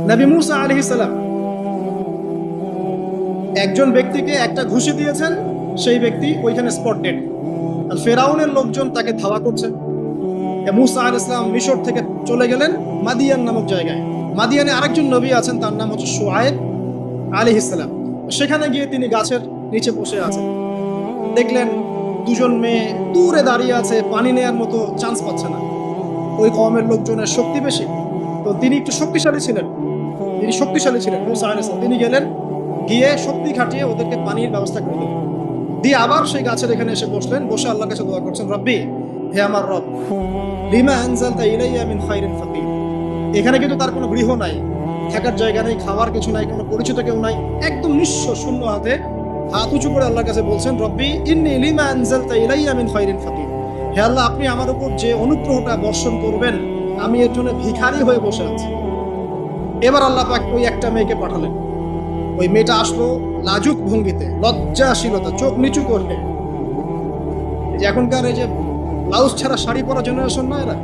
নবী মুসা আলাইহিস সালাম একজন ব্যক্তিকে একটা ঘুষি দিয়েছেন, সেই ব্যক্তি ওইখানে স্পট ডেড। আর ফেরাউনের লোকজন তাকে ধাওয়া করছে। মুসা আলাইহিস সালাম মিশর থেকে চলে গেলেন মাদিয়ান নামক জায়গায়। মাদিয়ানে আরেকজন নবী আছেন, তার নাম হচ্ছে শুআয়ব আলাইহিস সালাম। সেখানে গিয়ে তিনি গাছের নিচে বসে আছেন, দেখলেন দুজন মেয়ে দূরে দাঁড়িয়ে আছে, পানি নেয়ার মতো চান্স পাচ্ছে না। ওই কওমের লোকজনের শক্তি বেশি, তো তিনি একটু শক্তিশালী ছিলেন। মুসা আলাইহিস সালাম তিনি গেলেন, গিয়ে শক্তি খাটিয়ে ওদেরকে পানির ব্যবস্থা করে দিলেন। দিয়ে আবার সেই গাছের এখানে এসে বসলেন, বসে আল্লাহর কাছে দোয়া করছেন, রব্বি, হে আমার রব, লিমা আনজালতা ইলাইয়া মিন খাইরিন ফাকির। এখানে কিন্তু তার কোনো গৃহ নাই, থাকার জায়গা নেই, খাওয়ার কিছু নাই, কোনো পরিচিত কেউ নাই, একদম নিঃস্ব শূন্য হাতে হাত উঁচু করে আল্লাহর কাছে বলছেন, রব্বি ইন্নী লিমা আনজালতা ইলাইয়া মিন খাইরিন ফাকির। হে আল্লাহ, আপনি আমার উপর যে অনুগ্রহটা বর্ষণ করবেন, আমি এর জন্য ভিখারি হয়ে বসে আছি। এবার আল্লাহ পাক ওই একটা মেয়েকে পাঠালেন। ওই মেয়েটা আসলো লাজুক ভঙ্গিতে, লজ্জাশীলতা, চোখ নিচু করবে। এই যে এখনকার এই যে ব্লাউজ ছাড়া শাড়ি পরা জেনারেশন না, এরা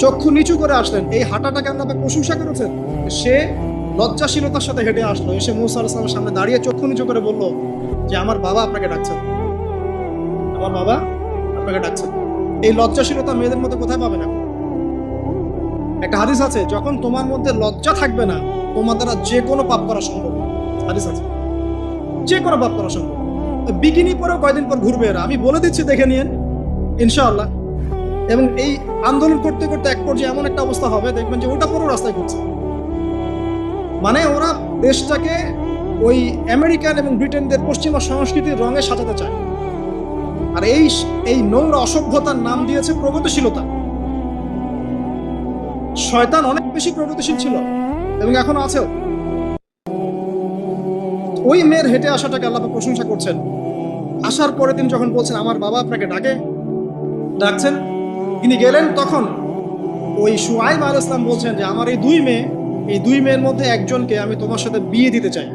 চক্ষু নিচু করে আসলেন। এই হাঁটাটাকে আল্লাহ পাক প্রশংসা করেছেন। সে লজ্জাশীলতার সাথে হেঁটে আসলো, এসে মুসা আলাইহিস সালামের সামনে দাঁড়িয়ে চক্ষু নিচু করে বলল যে আমার বাবা আপনাকে ডাকছেন, আমার বাবা আপনাকে ডাকছেন। এই লজ্জাশীলতা মেয়েদের মধ্যে কোথায় পাবে না? একটা হাদিস আছে, যখন তোমার মধ্যে লজ্জা থাকবে না, তোমার দ্বারা যে কোনো পাপ করা সম্ভব। হাদিস আছে, যে কোনো পাপ করা সম্ভব। বিকিনি পরেও কয়দিন পর ঘুরবে এরা, আমি বলে দিচ্ছি, দেখে নিয়েন ইনশাআল্লাহ। এবং এই আন্দোলন করতে করতে এক পর্যায়ে এমন একটা অবস্থা হবে, দেখবেন যে ওটা পরেও রাস্তায় ঘুরছে। মানে ওরা দেশটাকে ওই আমেরিকান এবং ব্রিটেনদের পশ্চিমা সংস্কৃতির রঙে সাজাতে চায়। আর এই নোংরা অসভ্যতার নাম দিয়েছে প্রগতিশীলতা। শয়তান অনেক বেশি প্রগতিশীল ছিল এবং এখনো আছেও। ওই মেয়ের হেঁটে আসাটাকে আল্লাহ প্রশংসা করছেন। আসার পরে তিনি যখন বলছেন আমার বাবা আপনাকে ডাকছেন, তিনি গেলেন, তখন ওই শুআয়ব আলাইহিস সালাম বলছেন যে আমার এই দুই মেয়ের মধ্যে একজনকে আমি তোমার সাথে বিয়ে দিতে চাই।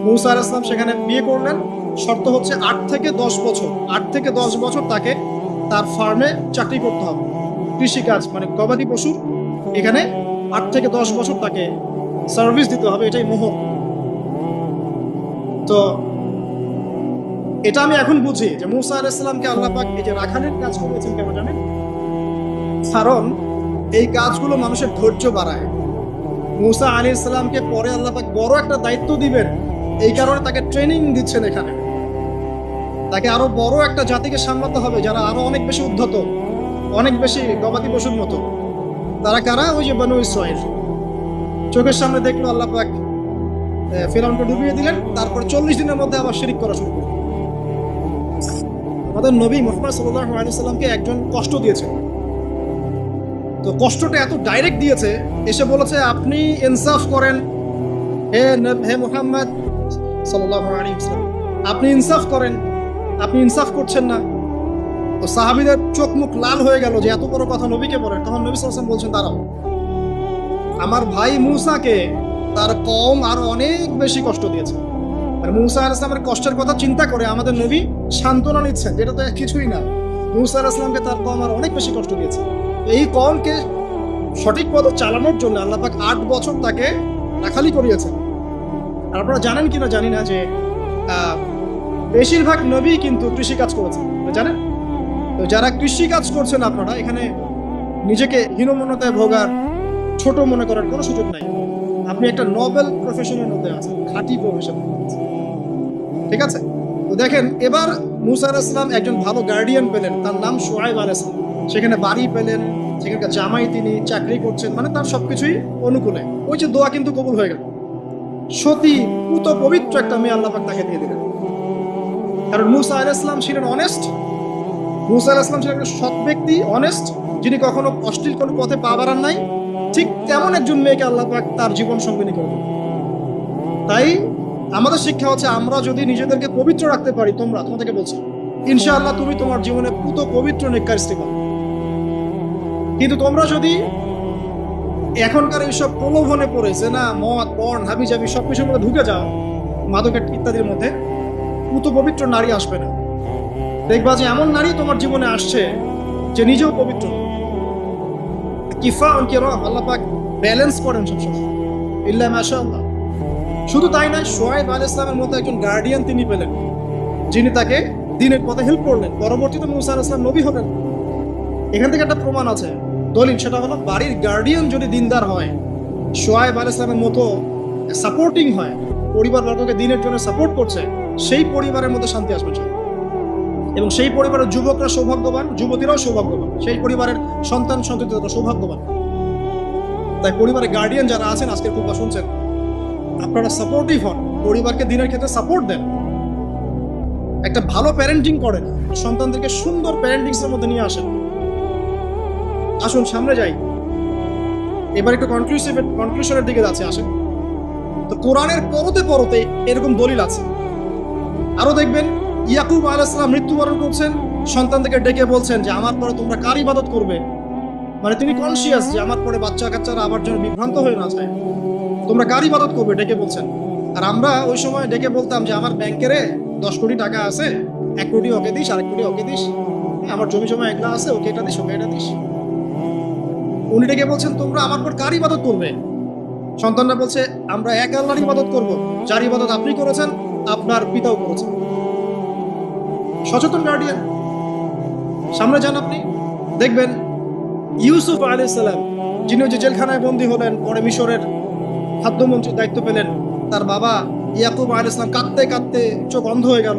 মুসা আলাইহিস সালাম সেখানে বিয়ে করলেন। শর্ত হচ্ছে 8 থেকে 10 বছর তাকে তার ফার্মে চাকরি করতে হবে, কৃষিকাজ মানে গবাদি পশুর। এখানে 8 থেকে 10 বছর তাকে সার্ভিস দিতে হবে, এটাই মোহর। তো এটা আমি এখন বুঝি যে মুসা আলাইহিস সালামকে আল্লাহ পাক এই যে রাখালের কাজ করেছেন কেন জানেন? কারণ এই কাজগুলো মানুষের ধৈর্য বাড়ায়। মুসা আলাইহিস সালামকে পরে আল্লাহ পাক বড় একটা দায়িত্ব দিবেন, এই কারণে তাকে ট্রেনিং দিচ্ছেন এখানে। তাকে আরো বড় একটা জাতিকে সামলাতে হবে, যারা আরো অনেক বেশি উদ্ধত, অনেক বেশি গবাদি পশুর মতো। তারা কারা? ওই যে বনু ইসরাইল। চোখের সামনে দেখলো আল্লাহ পাক ফিরআউনকে ডুবিয়ে দিলেন, তারপর 40 দিনের মধ্যে আবার শিরিক করা শুরু করলেন। আমাদের নবী মুহাম্মদ সাল্লাল্লাহু আলাইহি ওয়াসাল্লামকে একজন কষ্ট দিয়েছে। তো কষ্টটা এত ডাইরেক্ট দিয়েছে, এসে বলেছে আপনি ইনসাফ করেন, হে মুহাম্মদ সাল্লাল্লাহু আলাইহি ওয়াসাল্লাম, আপনি ইনসাফ করেন, আপনি ইনসাফ করছেন না। তো সাহাবীদের চোখ মুখ লাল হয়ে গেল যে এত বড় কথা নবীকে বলেন। তখন নবী সাল্লাল্লাহু আলাইহি ওয়াসাল্লাম বলছেন, দাঁড়াও, আমার ভাই মুসাকে তার কওম আরো অনেক বেশি কষ্ট দিয়েছে। আর মুসা আলাইহিস সালামের কষ্টের কথা চিন্তা করে আমাদের নবী সান্ত্বনা নিচ্ছেন, যেটা তো কিছুই না। মুসা আলাইহিস সালামকে তার কওম আরো অনেক বেশি কষ্ট দিয়েছে। এই কওমকে সঠিক পথে চালানোর জন্য আল্লাহ পাক 8 বছর তাকে রাখালি করিয়েছেন। আর আপনারা জানেন কিনা জানি না যে বেশিরভাগ নবী কিন্তু কৃষিকাজ করেছেন, জানেন? তো যারা কৃষিকাজ করছেন, আপনারা এখানে নিজেকে হীনমন্যতায় ভোগার, ছোট মনে করার কোনো সুযোগ নাই। আপনি একটা নোবেল প্রফেশনের মধ্যে আছেন, খাঁটি প্রফেশন, ঠিক আছে? তো দেখেন, এবার মুসা আলাইহিস সালাম একজন ভালো গার্ডিয়ান পেলেন, তার নাম শুআয়ব আলাইহিস সালাম। সেখানে বাড়ি পেলেন, সেখানকার জামাই, তিনি চাকরি করছেন, মানে তার সবকিছুই অনুকূলে। ওই যে দোয়া কিন্তু কবুল হয়ে গেল। সতী পুত পবিত্র একটা মেয়ে আল্লাহ পাক তাকে দিয়ে দিলেন। কারণ মুসা আলাইহিস সালাম ছিলেন অনেস্ট। মুসা আলাইহিস সালাম ছিলেন একটা সৎ ব্যক্তি, অনেস্ট, যিনি কখনো অশ্লীল কোনো পথে পা বাড়ান নাই। ঠিক তেমন একজন মেয়েকে আল্লাহ পাক তার জীবন সঙ্গিনী করবেন। তাই আমাদের শিক্ষা হচ্ছে, আমরা যদি নিজেদেরকে পবিত্র রাখতে পারি, তোমাদেরকে বলছি, ইনশাআল্লাহ তুমি তোমার জীবনে পুত পবিত্র নেককার স্ত্রী পাবে। কিন্তু তোমরা যদি এখনকার এইসব প্রলোভনে পড়ে, যে না মদ, পর্ন, হাবিজাবি সবকিছুর মধ্যে ঢুকে যাও, মাদকের ইত্যাদির মধ্যে, পুত পবিত্র নারী আসবে না। দেখবা যে এমন নারী তোমার জীবনে আসছে যে নিজেও পবিত্র। কিফা কিরাম, আল্লাহ পাক ব্যালেন্স করেন সবসময়, ইল্লা মাশাআল্লাহ। শুধু তাই নয়, শুআয়ব আলাইহিস সালামের মতো একজন গার্ডিয়ান তিনি পেলেন, যিনি তাকে দ্বীনের পথে হেল্প করলেন। পরবর্তীতে মুসা আলাইহিস সালাম নবী হলেন। এখান থেকে একটা প্রমাণ আছে, দলিল, সেটা হলো বাড়ির গার্ডিয়ান যদি দিনদার হয়, শুআয়ব আলাইহিস সালামের মতো সাপোর্টিং হয়, পরিবার বর্গকে দ্বীনের জন্য সাপোর্ট করছে, সেই পরিবারের মধ্যে শান্তি আসবে এবং সেই পরিবারের যুবকরা সৌভাগ্যবান, যুবতীরাও সৌভাগ্যবান, সেই পরিবারের সন্তান সন্ততিরা সৌভাগ্যবান। তাই পরিবারের গার্ডিয়ান যারা আছেন, আজকের খুব শুনছেন, আপনারা সাপোর্টিভ হন, পরিবারকে দিনের ক্ষেত্রে সাপোর্ট দেন, একটা ভালো প্যারেন্টিং করেন, সন্তানদেরকে সুন্দর প্যারেন্টিংস এর মধ্যে নিয়ে আসেন। আসুন সামনে যাই, এবার একটু কনক্লুশনের দিকে যাচ্ছে। আসেন, তো কোরআনের পরতে পরতে এরকম দলিল আছে। আরো দেখবেন, ইয়াকুব আলাইহিস সালাম মৃত্যুবরণ করছেন, সন্তানদেরকে ডেকে বলছেন যে আমার পরে তোমরা কার ইবাদত করবে। মানে তিনি কনসিয়াস যে আমার পরে বাচ্চা কাচ্চারা আবার যেন বিভ্রান্ত হয়ে না যায়, তোমরা কার ইবাদত করবে ডেকে বলছেন। আর আমরা ওই সময় ডেকে বলতাম যে আমার ব্যাংকের 10 কোটি টাকা আছে, 1 কোটি ওকে দিস, আর 1 কোটি ওকে দিস, আমার জমি জমা একলা আছে, ওকে এটা দিস, ওকে এটা দিস। উনি ডেকে বলছেন তোমরা আমার পর কার ইবাদত করবে। সন্তানরা বলছে আমরা এক আল্লাহর ইবাদত করব, যার ইবাদত আপনি করেছেন, আপনার পিতাও করেছেন। সচেতন গার্ডিয়ান। সামনে যান, আপনি দেখবেন ইউসুফ আলাইহিস সালাম, যিনি যে জেলখানায় বন্দী হলেন, পরে মিশরের খাদ্যমন্ত্রীর দায়িত্ব পেলেন, তার বাবা ইয়াকুব আলাইহিস সালাম কাঁদতে কাঁদতে চোখ অন্ধ হয়ে গেল।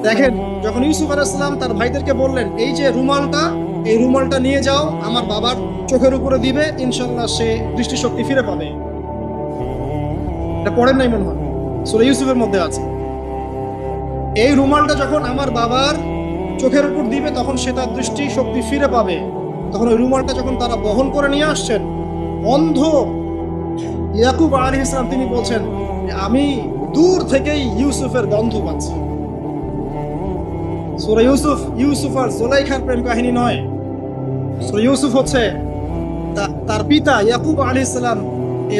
দেখেন, যখন ইউসুফ আলাইহিস সালাম তার ভাইদেরকে বললেন এই যে রুমালটা, এই রুমালটা নিয়ে যাও, আমার বাবার চোখের উপরে দিবে, ইনশাল্লাহ সে দৃষ্টিশক্তি ফিরে পাবে। এটা পড়েন নাই মনে হয়, সূরা ইউসুফের মধ্যে আছে। এই রুমালটা যখন আমার বাবার চোখের উপর দিবে, তখন সে তার দৃষ্টিশক্তি ফিরে পাবে। তখন ওই রুমালটা যখন তারা বহন করে নিয়ে আসছেন, অন্ধ ইয়াকুব আলাইহিস সালাম তিনি বলছেন আমি দূর থেকেই ইউসুফের গন্ধ পাচ্ছি। সূরা ইউসুফ, ইউসুফ আর জুলাইখার প্রেম কাহিনী নয়। সূরা ইউসুফ হচ্ছে তার পিতা ইয়াকুব আলাইহিস সালাম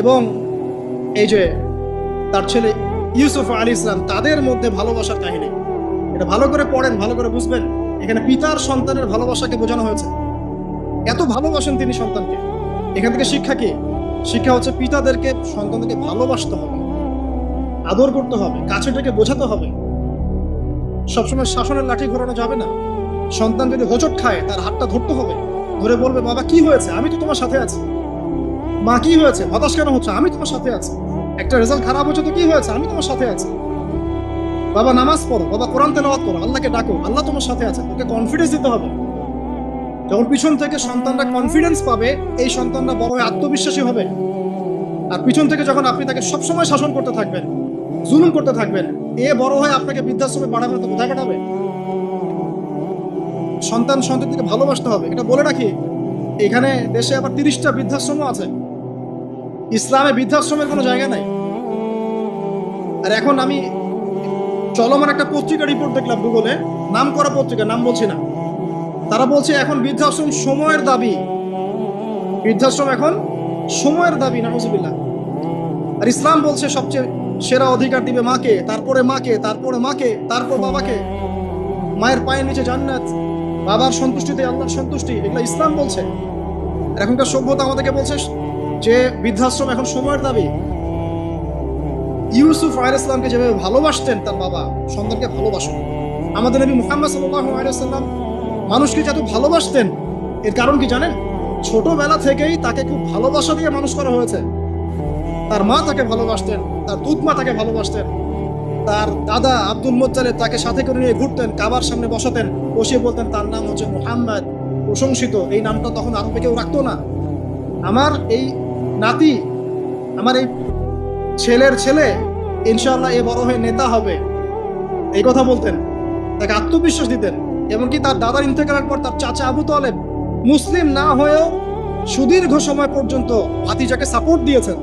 এবং এই যে তার ছেলে ইউসুফ আলাইহিস সালাম, তাদের মধ্যে ভালোবাসার কাহিনী। এটা ভালো করে পড়েন, ভালো করে বুঝবেন। এখানে পিতার সন্তানের ভালোবাসাকে বোঝানো হয়েছে। এত ভালোবাসেন তিনি সন্তানকে। এখান থেকে শিক্ষা কি? শিক্ষা হচ্ছে পিতাদেরকে, সন্তানদেরকে ভালোবাসতে হবে, আদর করতে হবে, কাছে থেকে বোঝাতে হবে। সবসময় শাসনের লাঠি ঘোরানো যাবে না। সন্তান যদি হোঁচট খায়, তার হাতটা ধরতে হবে, ধরে বলবে বাবা কি হয়েছে, আমি তো তোমার সাথে আছি। মা কি হয়েছে, হতাশ কেন হচ্ছে, আমি তোমার সাথে আছি। একটা রেজাল্ট খারাপ হচ্ছে তো কি হয়েছে, আমি তোমার সাথে আছি। বাবা নামাজ পড়ো, বাবা কোরআন তেলাওয়াত করো, আল্লাহকে ডাকো, আল্লাহ তোমার সাথে আছে। ওকে কনফিডেন্স দিতে হবে। যখন পিছন থেকে সন্তানরা কনফিডেন্স পাবে, এই সন্তানরা বড় হয়ে আত্মবিশ্বাসী হবে। আর পিছন থেকে যখন আপনি তাকে সবসময় শাসন করতে থাকবেন, জুলুম করতে থাকবেন, এ বড় হয়ে আপনাকে বৃদ্ধাশ্রমে পাঠাবে না তো কোথায় পাঠাবে? সন্তান সন্ততিকে ভালোবাসতে হবে। এটা বলে রাখি, এখানে দেশে আবার 30টা বৃদ্ধাশ্রমও আছে। ইসলামে বৃদ্ধাশ্রমের কোনো জায়গা নাই। আর এখন আমি চলমান একটা পত্রিকা রিপোর্ট দেখলাম গুগলে, নাম করা পত্রিকা, নাম বলছি না। তারা বলছে এখন বৃদ্ধাশ্রম সময়ের দাবি। বৃদ্ধাশ্রম এখন সময়ের দাবি, নাউজুবিল্লাহ। আর ইসলাম বলছে সবচেয়ে সেরা অধিকার দিবে মাকে, তারপরে মাকে, তারপরে মাকে, তারপর বাবাকে। মায়ের পায়ের নিচে জান্নাত, বাবার সন্তুষ্টিতে আল্লাহর সন্তুষ্টি, এগুলো ইসলাম বলছে। আর এখনকার সভ্যতা আমাদেরকে বলছে যে বৃদ্ধাশ্রম এখন সময়ের দাবি। ইউসুফ আলাইহিস সালামকে যেভাবে ভালোবাসতেন তার বাবা, সন্তানকে ভালোবাসেন। আমাদের নবী মুহাম্মদ সাল্লাল্লাহু আলাইহি সাল্লাম মানুষকে যত ভালোবাসতেন, এর কারণ কি জানেন? ছোটবেলা থেকেই তাকে খুব ভালোবাসা দিয়ে মানুষ করা হয়েছে। তার মা তাকে ভালোবাসতেন, তার দুধ মা তাকে ভালোবাসতেন, তার দাদা আব্দুল মুত্তালিব তাকে সাথে করে নিয়ে ঘুরতেন, কাবার সামনে বসাতেন, বসিয়ে বলতেন তার নাম হচ্ছে মুহাম্মদ, প্রশংসিত। এই নামটা তখন আরবে কেউ রাখতো না। আমার এই নাতি, আমার এই ছেলের ছেলে ইনশাআল্লাহ এ বড় হয়ে নেতা হবে, এই কথা বলতেন। তাকে আত্মবিশ্বাস দিতেন। এমনকি তার দাদার ইন্তেকালের পর তার চাচা আবু তালেব মুসলিম না হয়েও সুদীর্ঘ সময় পর্যন্ত ভাতিজাকে সাপোর্ট দিয়েছেন।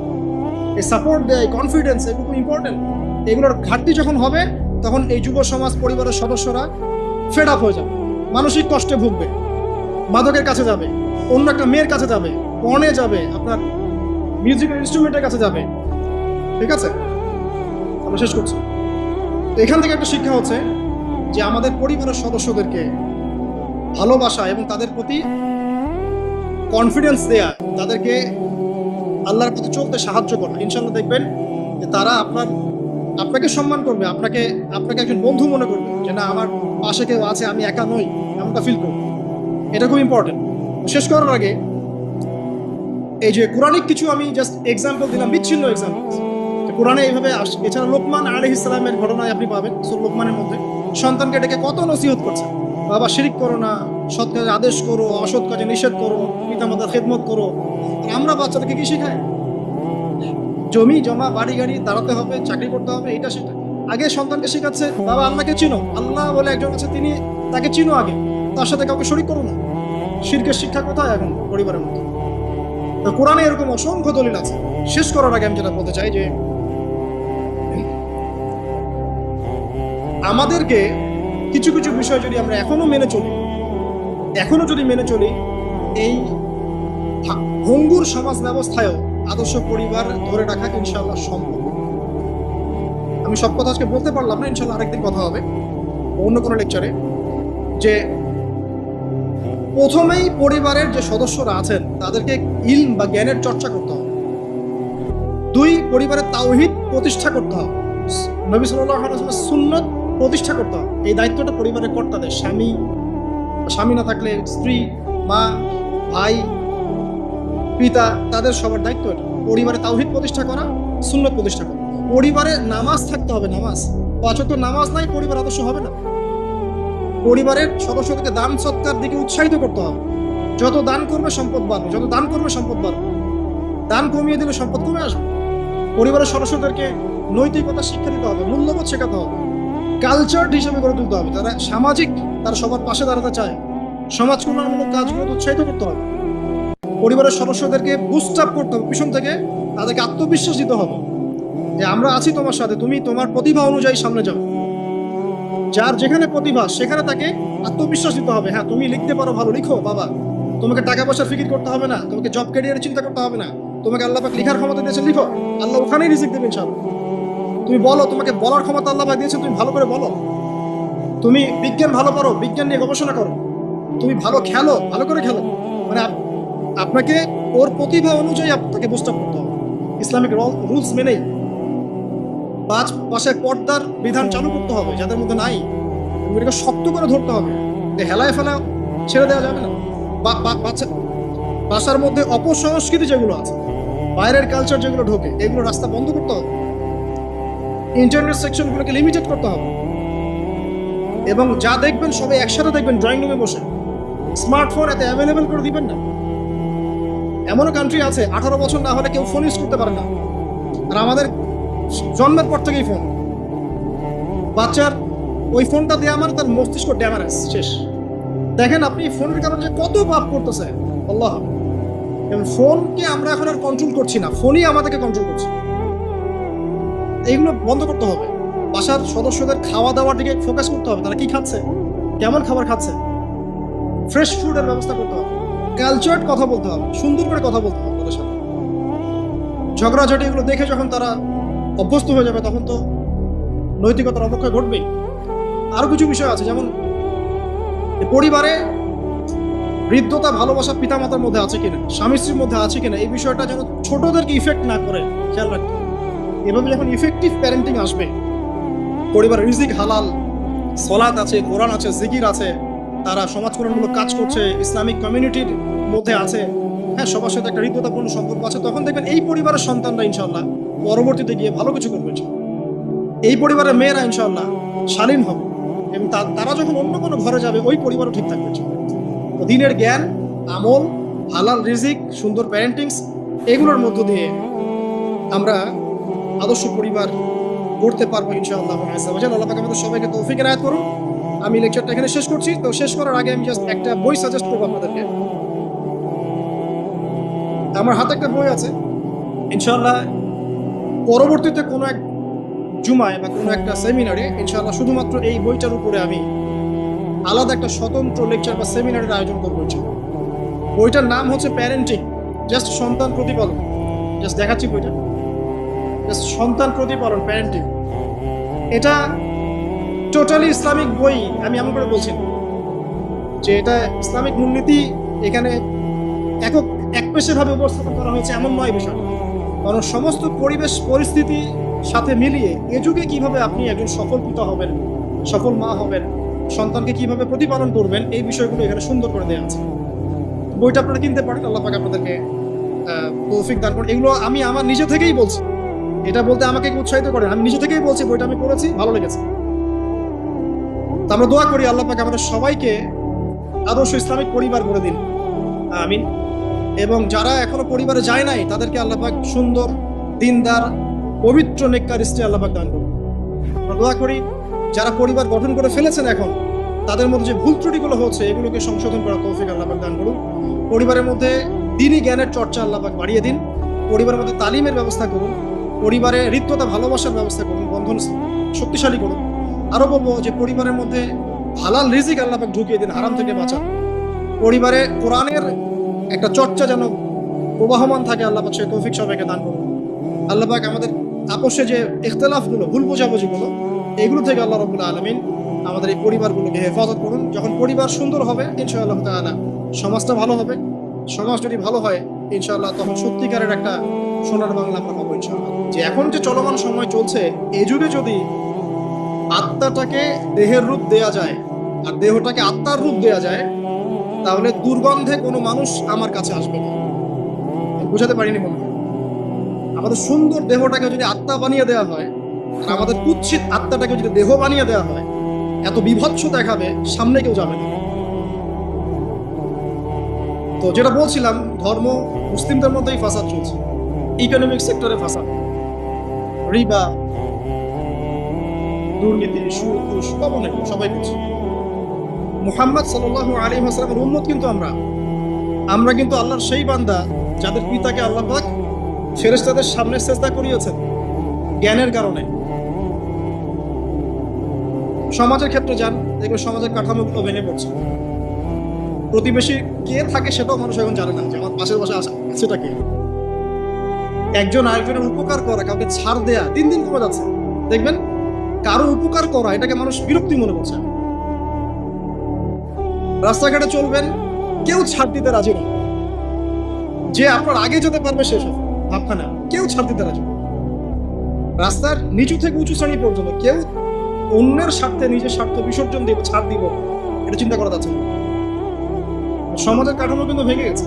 এই সাপোর্ট দেয়, কনফিডেন্স, এগুলো খুব ইম্পর্টেন্ট। এগুলোর ঘাটতি যখন হবে, তখন এই যুব সমাজ, পরিবারের সদস্যরা ফেড আপ হয়ে যাবে, মানসিক কষ্টে ভুগবে, মাদকের কাছে যাবে, অন্য একটা মেয়ের কাছে যাবে, পর্নে যাবে, আপনার মিউজিক্যাল ইনস্ট্রুমেন্টের কাছে যাবে। ঠিক আছে, আমরা শেষ করছি। তো এখান থেকে একটা শিক্ষা হচ্ছে যে আমাদের পরিবারের সদস্যদেরকে ভালোবাসা এবং তাদের প্রতি কনফিডেন্স দেয়া, তাদেরকে আল্লাহর পথে চলতে সাহায্য করা, ইনশাআল্লাহ দেখবেন যে তারা আপনাকে সম্মান করবে, আপনাকে একজন বন্ধু মনে করবে, যে না আমার পাশে কেউ আছে, আমি একা নই, এমনটা ফিল করবে। এটা খুব ইম্পর্টেন্ট। শেষ করার আগে এই যে কোরআনিক কিছু আমি জাস্ট এক্সাম্পল দিলাম, বিচ্ছিন্ন এক্সাম্পল কোরআনে এইভাবে আসে। এছাড়া লোকমান আলাইহিস সালামের ঘটনায় আপনি পাবেন, সূরা লোকমানের মধ্যে সন্তানকে ডেকে কত নসিহত করছে, বাবা শিরিক করো না, সৎ কাজে আদেশ করো, অসৎ কাজে নিষেধ করো, পিতামাতার খেদমত করো। আমরা বাচ্চাদেরকে কি শেখাই? জমি জমা, বাড়ি গাড়ি, দাঁড়াতে হবে, চাকরি করতে হবে, এটা সেটা। আগে সন্তানকে শেখাচ্ছে বাবা আল্লাহকে চিনো, আল্লাহ বলে একজন আছে, তাকে চিনো আগে, তার সাথে কাউকে শরিক করো না। শিরকের শিক্ষা কোথায় এখন পরিবারের মধ্যে? তো কোরআনে এরকম অসংখ্য দলিল আছে। শেষ করার আগে আমি যেটা বলতে চাই যে আমাদেরকে কিছু কিছু বিষয় যদি আমরা এখনো যদি মেনে চলি, এই ভঙ্গুর সমাজ ব্যবস্থায়ও আদর্শ পরিবার ধরে রাখা ইনশাআল্লাহ সম্ভব। আমি সব কথা আজকে বলতে পারলাম না, ইনশাআল্লাহ আরেকদিন কথা হবে অন্য কোনো লেকচারে। যে প্রথমেই পরিবারের যে সদস্যরা আছেন তাদেরকে ইলম বা জ্ঞানের চর্চা করতে হবে। 2, পরিবারের তাওহীদ প্রতিষ্ঠা করতে হবে, নবী সাল্লাল্লাহু আলাইহি ওয়াসাল্লামের সুন্নাত প্রতিষ্ঠা করতে হবে। এই দায়িত্বটা পরিবারের কর্তাদের, স্বামী না থাকলে স্ত্রী, মা, ভাই, পিতা, তাদের সবার দায়িত্ব এটা। পরিবারে তাওহীদ প্রতিষ্ঠা করা, সুন্নাত প্রতিষ্ঠা করা। পরিবারে নামাজ থাকতে হবে, নামাজ 5 ওয়াক্ত নামাজ নাই পরিবার আদর্শ হবে না। পরিবারের সদস্যদেরকে দান সৎকার দিকে উৎসাহিত করতে হবে। যত দান করবে সম্পদ বাড়বে, দান কমিয়ে দিলে সম্পদ কমে আসবে। পরিবারের সদস্যদেরকে নৈতিকতা শিক্ষা দিতে হবে, মূল্যবোধ শেখাতে হবে, কালচার হিসেবে গড়ে তুলতে হবে। তারা সামাজিক, তারা সবার পাশে দাঁড়াতে চায়, সমাজ কল্যাণমূলক কাজগুলো উৎসাহিত করতে হবে। পরিবারের সদস্যদেরকে বুস্ট আপ করতে হবে, পিছন থেকে তাদেরকে আত্মবিশ্বাস দিতে হবে যে আমরা আছি তোমার সাথে, তুমি তোমার প্রতিভা অনুযায়ী সামনে যাও। যার যেখানে প্রতিভা সেখানে তাকে আত্মবিশ্বাস দিতে হবে। হ্যাঁ, তুমি লিখতে পারো, ভালো লিখো বাবা, তোমাকে টাকা পয়সার ফিকির করতে হবে না, তোমাকে জব ক্যারিয়ারের চিন্তা করতে হবে না, তোমাকে আল্লাহ পাক লেখার ক্ষমতা দিয়েছেন, লিখো, আল্লাহ ওখানেই রিজিক দেবেন ইনশাআল্লাহ। তুমি বলো, তোমাকে বলার ক্ষমতা আল্লাহ পাক দিয়েছেন, তুমি ভালো করে বলো। তুমি বিজ্ঞান ভালো পারো, বিজ্ঞান নিয়ে গবেষণা করো। তুমি ভালো খেলো, ভালো করে খেলো। মানে আপনাকে ওর প্রতিভা অনুযায়ী আপনাকে বুস্ট আপ করতে হবে, ইসলামিক রুলস মেনেই। 5 পাশে পর্দার বিধান চালু করতে হবে যাদের মধ্যে নাই, এটাকে শক্ত করে ধরতে হবে, হেলায় ফেলা ছেড়ে দেওয়া যাবে না। বাসার মধ্যে অপসংস্কৃতি যেগুলো আছে, বাইরের কালচার যেগুলো ঢোকে, এগুলো রাস্তা বন্ধ করতে হবে। ইন্টারনেট সেকশনগুলোকে লিমিটেড করতে হবে। এবং যা দেখবেন সবাই একসাথে দেখবেন, ড্রয়িং রুমে বসে। স্মার্টফোন এতে অ্যাভেলেবেল করে দিবেন না। এমনও কান্ট্রি আছে 18 বছর না হলে কেউ ফোন ইউজ করতে পারে না, আর আমাদের জন্মের পর থেকেই ফোন। বাচ্চার ওই ফোনটা দেওয়া মানে তার মস্তিষ্ক ড্যামারেজ, শেষ। দেখেন আপনি ফোনের কারণে কত পাপ করতেছে আল্লাহ। ফোনকে আমরা এখন আর কন্ট্রোল করছি না, ফোনই আমাদেরকে কন্ট্রোল করছে। এইগুলো বন্ধ করতে হবে। বাসার সদস্যদের খাওয়া দাওয়ার দিকে ফোকাস করতে হবে, তারা কি খাচ্ছে, কেমন খাবার খাচ্ছে, ফ্রেশ ফুডের ব্যবস্থা করতে হবে, কালচার্ড কথা বলতে হবে, সুন্দর করে কথা বলতে হবে তাদের সাথে। ঝগড়াঝাটি এগুলো দেখে যখন তারা অভ্যস্ত হয়ে যাবে তখন তো নৈতিকতার অবক্ষয় ঘটবেই। আরো কিছু বিষয় আছে, যেমন পরিবারে হৃদ্যতা, ভালোবাসা পিতামাতার মধ্যে আছে কিনা, স্বামী স্ত্রীর মধ্যে আছে কিনা, এই বিষয়টা যেন ছোটদেরকে ইফেক্ট না করে খেয়াল রাখতে হবে। এভাবে যখন ইফেক্টিভ প্যারেন্টিং আসবে, পরিবারে রিজিক হালাল, সলাত আছে, কোরআন আছে, জিকির আছে, তারা সমাজ কল্যাণমূলক কাজ করছে, ইসলামিক কমিউনিটির মধ্যে আছে, হ্যাঁ সবার সাথে একটা হৃদ্যতাপূর্ণ সম্পর্ক আছে, তখন দেখবেন এই পরিবারের সন্তানরা ইনশাআল্লাহ পরবর্তীতে গিয়ে ভালো কিছু করবে। এই পরিবারের মেয়েরা ইনশাআল্লাহ শালীন হবে, এবং তারা যখন অন্য কোনো ঘরে যাবে ওই পরিবারও ঠিক থাকবে। তো দিনের জ্ঞান, আমল, হালাল রিজিক, সুন্দর প্যারেন্টিংস, এগুলোর মধ্য দিয়ে আমরা আদর্শ পরিবার গড়তে পারবো ইনশাআল্লাহ। আল্লাহ পাক আমাদের সবাইকে তৌফিক এনায়েত করুন। আমি লেকচারটা এখানে শেষ করছি। তো শেষ করার আগে আমি জাস্ট একটা বই সাজেস্ট করবো আপনাদেরকে। আমার হাতে একটা বই আছে, ইনশাআল্লাহ পরবর্তীতে কোনো এক জুমায় বা কোনো একটা সেমিনারে ইনশাআল্লাহ শুধুমাত্র এই বইটার উপরে আমি আলাদা একটা স্বতন্ত্র লেকচার বা সেমিনারের আয়োজন করবো। বইটার নাম হচ্ছে প্যারেন্টিং, জাস্ট সন্তান প্রতিপালন। জাস্ট দেখাচ্ছি বইটা, জাস্ট সন্তান প্রতিপালন, প্যারেন্টিং। এটা টোটালি ইসলামিক বই। আমি এমন করে বলছি যে এটা ইসলামিক মূলনীতি এখানে একক ফিল্মেশেভাবে উপস্থাপন করা হয়েছে এমন নয় বিষয়, কারণ সমস্ত পরিবেশ পরিস্থিতি সাথে মিলিয়ে এ যুগে কিভাবে আপনি একজন সফল পিতা হবেন, সফল মা হবেন, সন্তানকে কিভাবে প্রতিপালন করবেন, এই বিষয়গুলো এখানে সুন্দর করে দেওয়া আছে। বইটা আপনারা কিনতে পারেন, আল্লাহ পাক আপনাদেরকে তৌফিক দান করুন। এগুলো আমি আমার নিজে থেকেই বলছি, এটা বলতে আমাকে উৎসাহিত করেন, আমি নিজে থেকেই বলছি, বইটা আমি পড়েছি, ভালো লেগেছে। তো আমরা দোয়া করি আল্লাহ পাক আমাদের সবাইকে আদর্শ ইসলামিক পরিবার করে দিন, আমিন। এবং যারা এখনো পরিবারে যায় নাই তাদেরকে আল্লাহ পাক সুন্দর, দিনদার, পবিত্র, নেককার স্ত্রী আল্লাহ পাক দান করুন। আমরা দোয়া করি যারা পরিবার গঠন করে ফেলেছেন এখন, তাদের মধ্যে যে ভুল ত্রুটিগুলো হচ্ছে এগুলোকে সংশোধন করার তৌফিক আল্লাহ পাক দান করুন। পরিবারের মধ্যে দ্বীনি জ্ঞানের চর্চা আল্লাহ পাক বাড়িয়ে দিন। পরিবারের মধ্যে তালিমের ব্যবস্থা করুন, পরিবারে হৃদ্যতা ভালোবাসার ব্যবস্থা করুন, বন্ধন শক্তিশালী করুন। আরো বলবো যে পরিবারের মধ্যে হালাল রিজিক আল্লাহ পাক ঢুকিয়ে দিন, হারাম থেকে বাঁচান। পরিবারে কোরআনের একটা চর্চা যেন প্রবাহমান থাকে, আল্লাহ পাক সেই তৌফিক সবাইকে দান করুন। আল্লাহ পাক আমাদের আপোষে যে ইখতিলাফগুলো, ভুল বোঝাবুঝিগুলো, এগুলো থেকে আল্লাহ রাব্বুল আলামিন আমাদের এই পরিবারগুলোকে হেফাজত করুন। যখন পরিবার সুন্দর হবে ইনশাআল্লাহ তাআলা সমাজটা ভালো হবে। সমাজ যদি ভালো হয় ইনশাআল্লাহ তখন সত্যিকারের একটা সোনার বাংলা আমরা পাবো ইনশাআল্লাহ। যে এখন যে চলমান সময় চলছে, এই যুগে যদি আত্মাটাকে দেহের রূপ দেয়া যায় আর দেহটাকে আত্মার রূপ দেয়া যায়, তাহলে দুর্গন্ধে কোনো মানুষ আমার কাছে আসবে না। বুঝাতে পারিনি মনে হয়। আমাদের সুন্দর দেহটাকে যদি আত্মা বানিয়ে দেওয়া হয় আর আমাদের কুৎসিত আত্মাটাকে যদি দেহ বানিয়ে দেওয়া হয়, এত বিভৎস দেখাবে, সামনে কেউ যাবে না। তো যেটা বলছিলাম, ধর্ম মুসলিমদের মধ্যেই ফাসাদ চলছে, ইকোনমিক সেক্টরে ফাসাদ, রিবা, দুর্নীতি, সুদ, ঘুষ, কমনে সবাই করছে। মুহাম্মদ সাল্লাল্লাহু আলাইহি ওয়াসাল্লামের উম্মত কিন্তু আমরা কিন্তু আল্লাহর সেই বান্দা যাদের পিতাকে আল্লাহ পাক ফেরেশতাদের সামনে সিজদা করিয়েছেন জ্ঞানের কারণে। সমাজের ক্ষেত্রে যান, দেখবেন সমাজের কাঠামোগুলো ভেঙে পড়ছে। প্রতিবেশী কে থাকে সেটাও মানুষ এখন জানে না, যে আমার পাশের বাসায় সেটা কে। একজন আরেকজনের উপকার করা, কাউকে ছাড় দেয়া দিন দিন কমে যাচ্ছে। দেখবেন কারো উপকার করা এটাকে মানুষ বিরক্তি মনে করছে। রাস্তাঘাটে চলবেন, কেউ ছাড় দিতে রাজি না। যে আপনার আগে যেতে পারবে সে সব ভাবখানা, কেউ ছাড় দিতে রাজি না। রাস্তার নিচু থেকে উঁচু শ্রেণী পর্যন্ত কেউ অন্যের স্বার্থে নিজের স্বার্থ বিসর্জন দিব, ছাড় দিব, এটা চিন্তা করা যাচ্ছে না। সমাজের কাঠামো কিন্তু ভেঙে গেছে।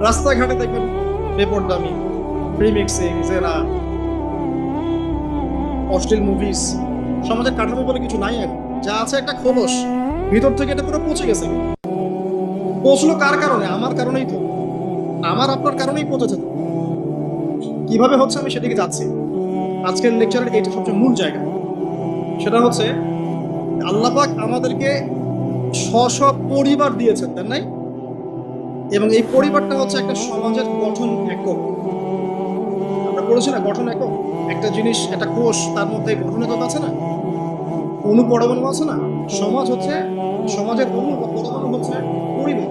রাস্তাঘাটে দেখবেন বেপরদামি, প্রিমিক্সিং, জেনা, অশ্লীল মুভিজ। সমাজের কাঠামো বলে কিছু নাই এখন, যা আছে একটা খোলস, ভিতর থেকে এটা পুরো পচে গেছে। পচলো কার কারণে? আমার কারণেই তো, আমার আপনার কারণেই পচেছে। কিভাবে হচ্ছে আমি সেদিকে যাচ্ছি। আজকের লেকচারের এইটা সবচেয়ে মূল জায়গা। সেটা হচ্ছে আল্লাহ পাক আমাদেরকে স্ব পরিবার দিয়েছেন, তাই নাই? এবং এই পরিবারটা হচ্ছে একটা সমাজের গঠন একক। আমরা বলেছি না, গঠন একক। একটা জিনিস, একটা কোষ, তার মধ্যে গঠন একক আছে না, অণু পরমাণু আছে না। সমাজ হচ্ছে, সমাজের অণু বা পরমাণু হচ্ছে পরিবার।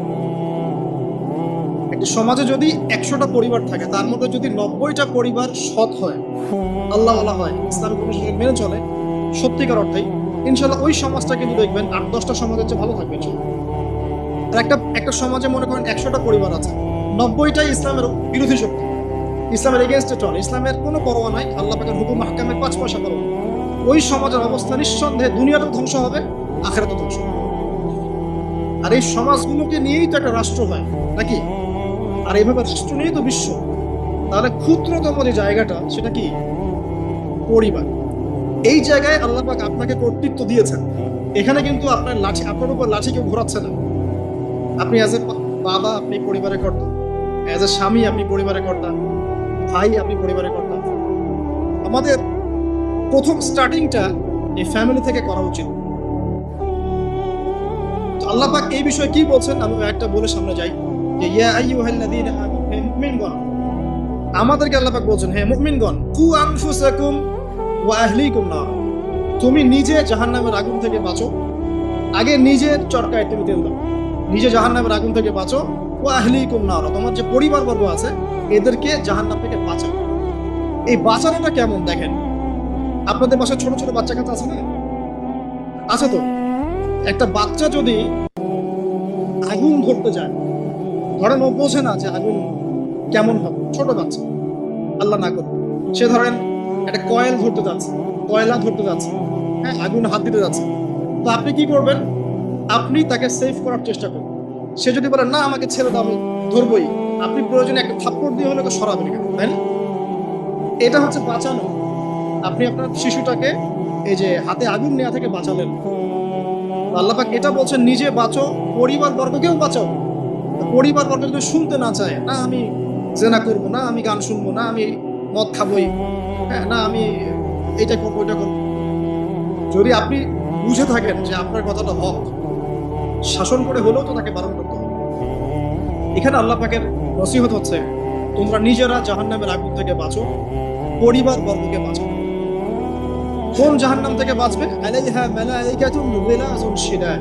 একটি সমাজে যদি 100টা পরিবার থাকে, তার মধ্যে যদি 90টা পরিবার সৎ হয়, আল্লাহওয়ালা হয়, ইসলামিক অনুশাসন মেনে চলে সত্যিকার অর্থেই, ইনশাল্লাহ ওই সমাজটা কিন্তু দেখবেন 8-10টা সমাজের চেয়ে ভালো থাকবে। আর একটা সমাজে মনে করেন 100টা পরিবার আছে, 90টাই ইসলামের বিরোধী শক্তি, ইসলামের এগেনস্টে চলে, ইসলামের কোনো পরোয়া নাই, আল্লাহ পাকের হুকুম মাহকামের 5 পয়সা পরোয়া। ওই সমাজের অবস্থা নিঃসন্দেহে দুনিয়াটাও ধ্বংস হবে, আখিরাতও ধ্বংস হবে। আর এই সমাজগুলোকে নিয়েই তো একটা রাষ্ট্র হয় নাকি? আর এইভাবে রাষ্ট্র নিয়েই তো বিশ্ব। তাহলে ক্ষুদ্রতম যে জায়গাটা সেটা কি? পরিবার। এই জায়গায় আল্লাহ পাক আপনাকে কর্তৃত্ব দিয়েছেন। এখানে কিন্তু আপনার উপর লাঠি কেউ ঘোরাচ্ছে না। আপনি অ্যাজ এ বাবা আপনি পরিবারের কর্তা, অ্যাজ এ স্বামী আপনি পরিবারের কর্তা, ভাই আপনি পরিবারের কর্তা। আমাদের প্রথম স্টার্টিংটা এই ফ্যামিলি থেকে করা উচিত। আল্লাহ পাক এই বিষয়ে কি বলছেন আমি একটা বলে সামনে যাই, যে ইয়া আইয়ুহাল্লাযীনা আমানু, হে মুমিনগণ। আমাদেরকে আল্লাহ পাক বলছেন, হে মুমিনগণ, কু আনফুসাকুম ওয়া আহলিকুম নার। তুমি নিজে জাহান্নামের আগুন থেকে বাঁচো। আগে নিজের চরকায় তুমি তেল দাও, নিজে জাহান্নামের আগুন থেকে বাঁচো। ওয়া আহলিকুম নার, তোমার যে পরিবারবর্গ আছে এদেরকে জাহান্নাম থেকে বাঁচাও। এই বাঁচানোটা কেমন দেখেন, আপনাদের বাসায় ছোট ছোট বাচ্চা কাচ্চা আছে না? আছে তো। একটা বাচ্চা যদি আগুন ধরতে যায়, ধরেন ও বোঝে না যে আগুন কেমন হবে, ছোট বাচ্চা, আল্লাহ না করুন, সে ধরেন একটা কয়েল ধরতে যাচ্ছে, কয়লা ধরতে যাচ্ছে, হ্যাঁ, আগুন হাত দিতে যাচ্ছে, তো আপনি কি করবেন? আপনি তাকে সেভ করার চেষ্টা করবেন। সে যদি বলে না আমাকে ছেড়ে দাও আমি ধরবই, আপনি প্রয়োজনে একটা থাপ্পড় দিয়ে হলে সরাবেন কেন, তাই না? এটা হচ্ছে বাঁচানো। আপনি আপনার শিশুটাকে এই যে হাতে আগুন নেওয়া থেকে বাঁচালেন। আল্লাহ পাক এটা বলছেন, নিজে বাঁচো, পরিবার বর্গকেও বাঁচাও। পরিবার বর্গ যদি শুনতে না চায়, না আমি জেনা করবো, না আমি গান শুনবো, না আমি মদ খাবোই, হ্যাঁ, না আমি এইটা করবো ওইটা করবো, যদি আপনি বুঝে থাকেন যে আপনার কথাটা হক, শাসন করে হলেও তো তাকে বারণ করতে হবে। এখানে আল্লাহ পাকের নসিহত হচ্ছে, তোমরা নিজেরা জাহান্নামের আগুন থেকে বাঁচো, পরিবার বর্গকে বাঁচো। কোন জাহান্নাম থেকে বাঁচবে? আলাইহা মালাইকাতুন গিলাযুন শিদাদ,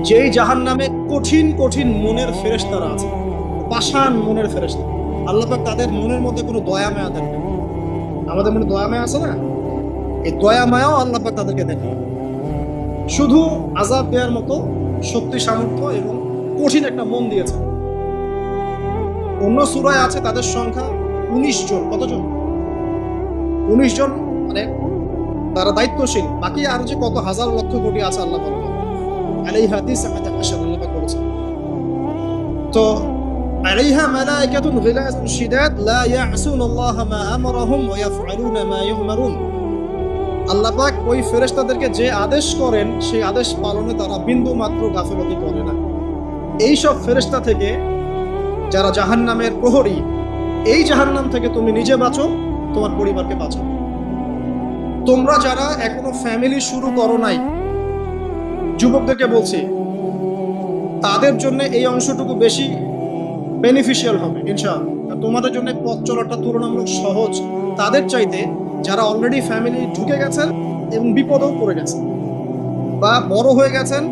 যেই জাহান্নামে কঠিন কঠিন মনের ফেরেশতারা আছে, পাষাণ মনের ফেরেশতা। আল্লাহ পাক তাদের মনের মধ্যে কোনো দয়া মায়া দেন না। আমাদের মনে দয়া মায়া আছে না, এই দয়া মায়াও আল্লাহ পাক তাদেরকে দেন না। শুধু আযাব দেওয়ার মতো শক্তি সামর্থ্য এবং কঠিন একটা মন দিয়েছে। অন্য সূরায় আছে তাদের সংখ্যা 19 জন। কতজন? 19 জন, মানে তারা দায়িত্বশীল। বাকি আর যে কত হাজার লক্ষ কোটি আছে আল্লাহ বলেন আলাইহা তিসআতা আশার, আল্লাহ পাক বলেছেন। তো আলাইহা মালাইকাতুন গিলাযুন শিদাদ লা ইয়াসুনাল্লাহা মা আমারাহুম ওয়া ইয়াফআলুনা মা ইউমারুন। আল্লাহ পাক ওই ফেরেশতাদেরকে যে আদেশ করেন সেই আদেশ পালনে তারা বিন্দু মাত্র গাফিলতি করে না। এই সব ফেরেশতা থেকে যারা জাহান্নামের প্রহরী, এই জাহান্নাম থেকে তুমি নিজে বাঁচো, তোমার পরিবারকে বাঁচো। তোমরা যারা এখনো ফ্যামিলি শুরু করো নাই, যুবকদেরকে বলছি, তাদের জন্য এই অংশটুকু বেশি বেনিফিশিয়াল হবে ইনশাআল্লাহ। তোমাদের জন্য পথ চলাটা তুলনামূলক সহজ তাদের চাইতে যারা অলরেডি ফ্যামিলি ঢুকে গেছেন এবং বিপদেও পড়ে গেছেন, বা বড় হয়ে গেছেন,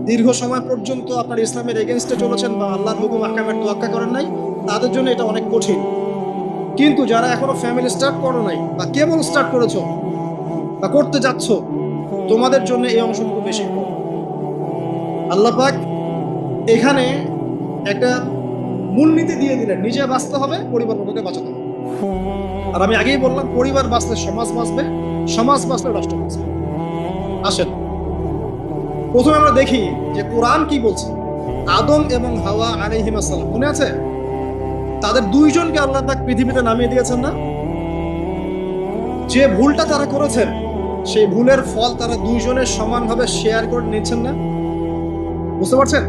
দীর্ঘ সময় পর্যন্ত আপনার ইসলামের এগেনস্টে চলেছেন বা আল্লাহর হুকুম আহকামের তোয়াক্কা করেন নাই, তাদের জন্য এটা অনেক কঠিন। কিন্তু যারা এখনো ফ্যামিলি স্টার্ট করো নাই বা কেবল স্টার্ট করেছো বা করতে যাচ্ছ, তোমাদের জন্য এই অংশটুকু বেশি। আল্লাহ পাক এখানে একটা মূলনীতি দিয়ে দিলেন, নিজে বাঁচতে হবে, পরিবারকে বাঁচাতে হবে। আর আমি আগেই বললাম, পরিবার বাঁচলে সমাজ বাঁচবে, সমাজ বাঁচলে রাষ্ট্র বাঁচবে। আসেন প্রথমে আমরা দেখি যে কোরআন কি বলছে। আদম এবং হাওয়া আলাইহিস সালাম, মনে আছে? তাদের দুইজনকে আল্লাহ পাক পৃথিবীতে নামিয়ে দিয়েছেন না? যে ভুলটা তারা করেছেন সেই ভুলের ফল তারা দুইজনের সমানভাবে শেয়ার করে নিচ্ছেন না? বুঝতে পারছেন?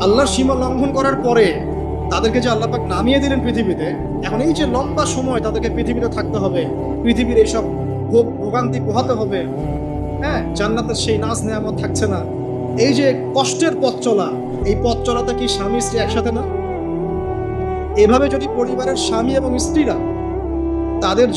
আল্লাহর সীমা লঙ্ঘন করার পরে তাদেরকে যে আল্লাহ পাক নামিয়ে দিলেন পৃথিবীতে, এখন এই যে লম্বা সময় তাদেরকে পৃথিবীতে থাকতে হবে, পৃথিবীর এইসব ভোগান্তি পোহাতে হবে, হ্যাঁ, জান্নাতের সেই নাজ নেয়ামত থাকছে না, এই যে কষ্টের পথ চলা, এই পথ চলাতে কি স্বামী স্ত্রী একসাথে না? এভাবে যদি পরিবারের স্বামী এবং স্ত্রীরা তাদের